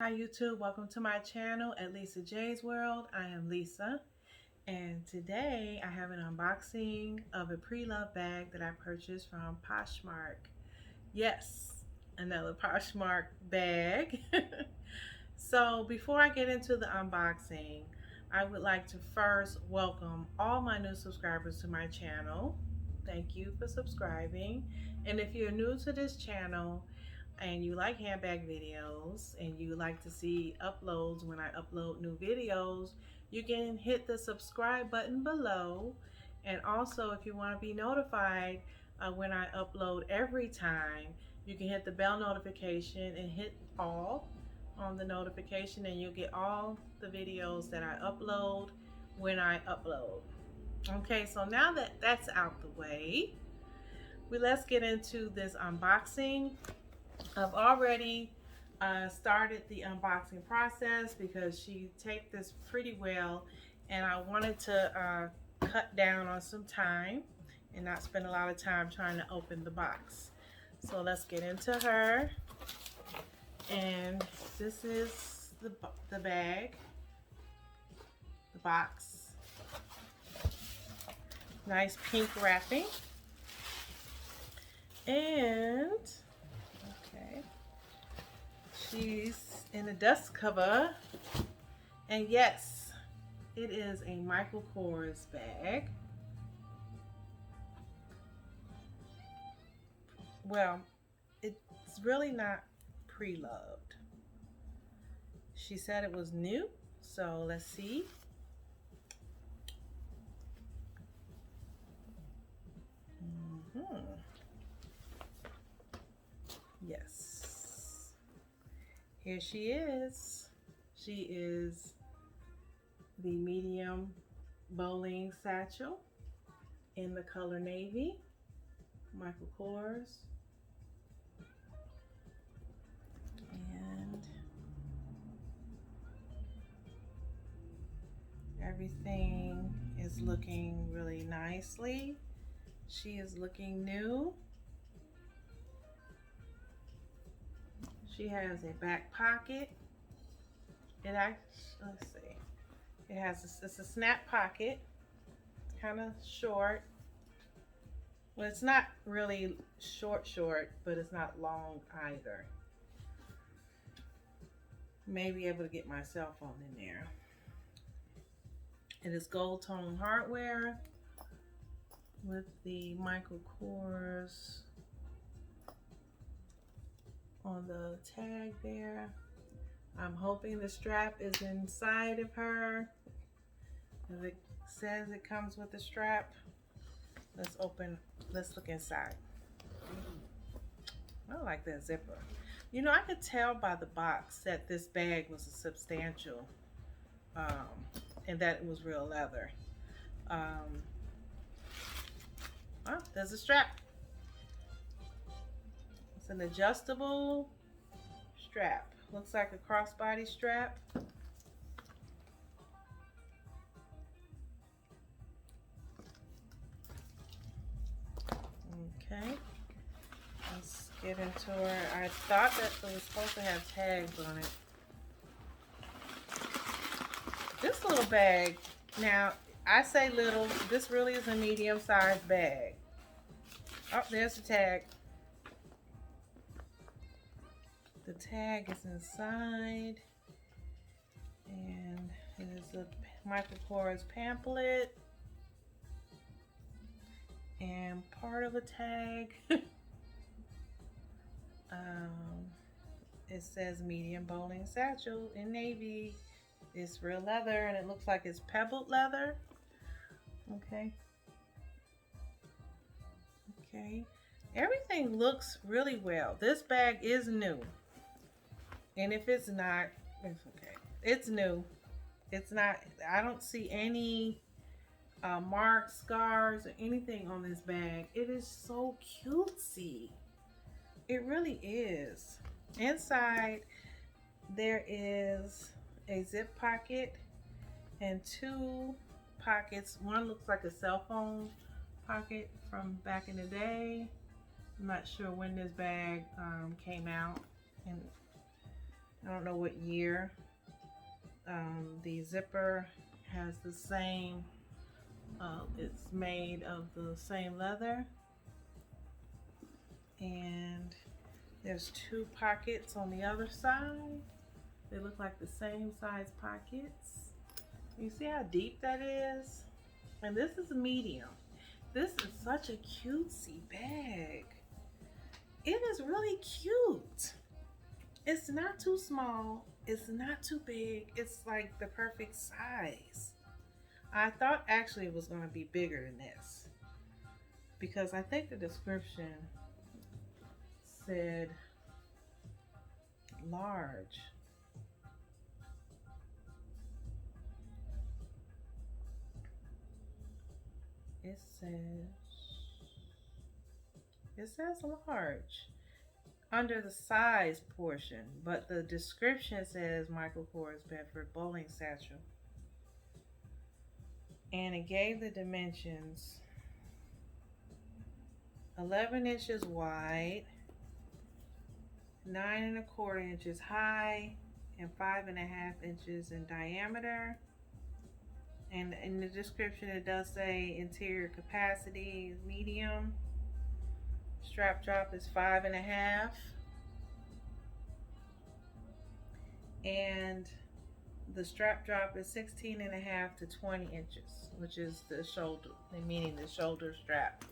Hi YouTube, welcome to my channel at Lisa J's World. I am Lisa, and today I have an unboxing of a pre-loved bag that I purchased from Poshmark. Yes, another Poshmark bag. So before I get into the unboxing, I would like to first welcome all my new subscribers to my channel. Thank you for subscribing. And if you're new to this channel and you like handbag videos and you like to see uploads when I upload new videos, you can hit the subscribe button below. And also, if you want to be notified when I upload every time, you can hit the bell notification and hit all on the notification, and you'll get all the videos that I upload when I upload. Okay, so now that that's out the way, let's get into this unboxing. I've already started the unboxing process because she taped this pretty well, and I wanted to cut down on some time and not spend a lot of time trying to open the box. So let's get into her. And this is the bag, the box. Nice pink wrapping. And okay, she's in a dust cover. And yes, it is a Michael Kors bag. Well, it's really not pre-loved. She said it was new, so let's see. Yes, here she is. She is the medium bowling satchel in the color navy, Michael Kors. And everything is looking really nicely. She is looking new. She has a back pocket. It actually, let's see. It has it's a snap pocket, kind of short. Well, it's not really short, but it's not long either. May be able to get my cell phone in there. It is gold tone hardware with the Michael Kors on the tag there. I'm hoping the strap is inside of her. As it says, it comes with the strap. Let's look inside. I like that zipper. You know, I could tell by the box that this bag was a substantial and that it was real leather. Oh, there's a strap. It's an adjustable strap. Looks like a crossbody strap. Okay, let's get into her. I thought that it was supposed to have tags on it. This little bag, now I say little, this really is a medium-sized bag. Oh, there's the tag. The tag is inside, and it is a Michael Kors pamphlet and part of a tag. It says medium bowling satchel in navy. It's real leather, and it looks like it's pebbled leather. Okay. Okay. Everything looks really well. This bag is new. And if it's not, it's okay. It's new. It's not, I don't see any marks, scars, or anything on this bag. It is so cutesy. It really is. Inside, there is a zip pocket and two pockets. One looks like a cell phone pocket from back in the day. I'm not sure when this bag came out, and I don't know what year. The zipper has the same, it's made of the same leather. And there's two pockets on the other side. They look like the same size pockets. You see how deep that is? And this is medium. This is such a cutesy bag. It is really cute. It's not too small. It's not too big. It's like the perfect size. I thought actually it was going to be bigger than this because I think the description said large. It says large under the size portion, but the description says Michael Kors Bedford bowling satchel. And it gave the dimensions 11 inches wide, 9 1/4 inches high, and 5 1/2 inches in diameter. And in the description, it does say interior capacity is medium. Strap drop is 5 1/2. And the strap drop is 16 1/2 to 20 inches, which is the shoulder, meaning the shoulder strap.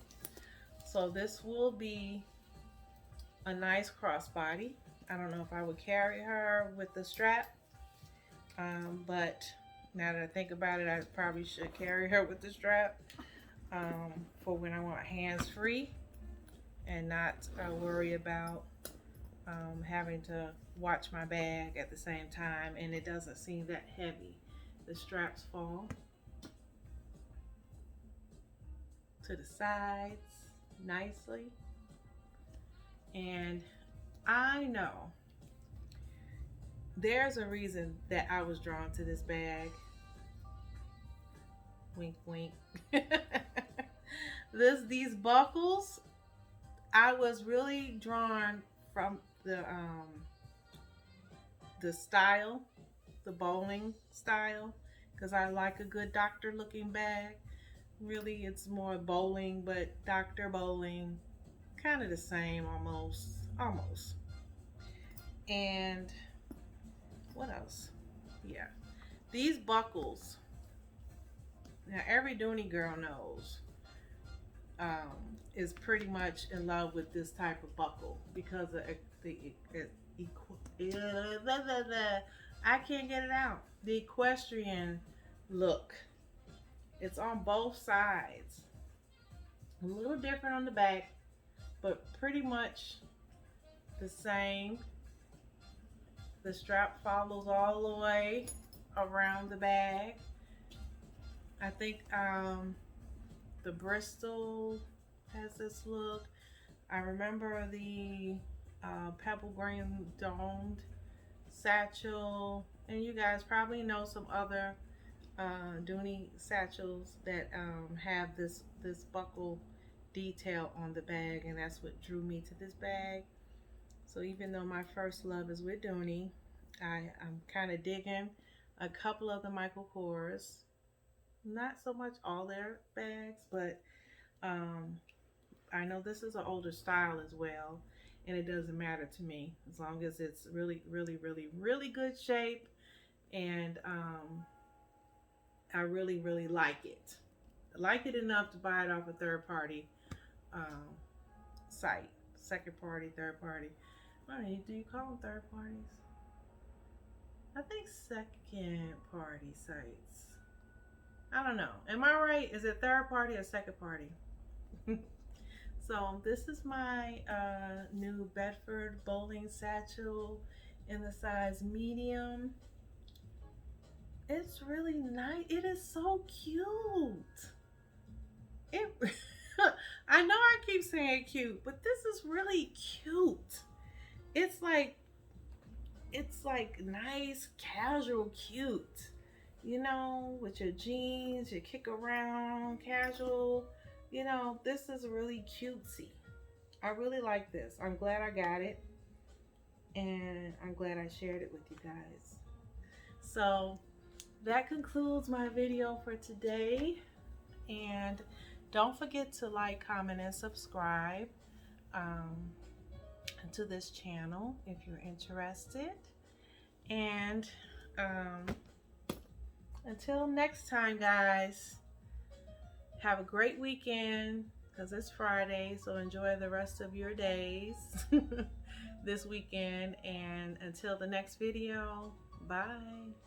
So this will be a nice crossbody. I don't know if I would carry her with the strap, but now that I think about it, I probably should carry her with the strap for when I want hands free and not worry about having to watch my bag at the same time, and it doesn't seem that heavy. The straps fall to the sides nicely, and I know there's a reason that I was drawn to this bag. Wink, wink. These buckles, I was really drawn from the style, the bowling style, because I like a good doctor looking bag. Really, it's more bowling, but doctor bowling, kind of the same almost. And what else? Yeah, these buckles. Now every Dooney girl knows is pretty much in love with this type of buckle because of I can't get it out. The equestrian look. It's on both sides. A little different on the back, but pretty much the same. The strap follows all the way around the bag. I think the Bristol has this look. I remember the pebble green domed satchel, and you guys probably know some other Dooney satchels that have this buckle detail on the bag, and that's what drew me to this bag. So even though my first love is with Dooney, I'm kind of digging a couple of the Michael Kors. Not so much all their bags, but I know this is an older style as well, and it doesn't matter to me as long as it's really, really, really, really good shape, and I really, really like it. I like it enough to buy it off a third party site, second party, third party. I mean, do you call them third parties? I think second party sites. I don't know. Am I right? Is it third party or second party? So this is my new Bedford bowling satchel in the size medium. It's really nice. It is so cute. It. I know I keep saying cute, but this is really cute. It's like nice, casual, cute. You know, with your jeans, your kick around, casual. You know, this is really cutesy. I really like this. I'm glad I got it. and I'm glad I shared it with you guys. So that concludes my video for today, and don't forget to like, comment, and subscribe to this channel if you're interested. And until next time, guys, have a great weekend, because it's Friday, so enjoy the rest of your days this weekend. And until the next video, bye.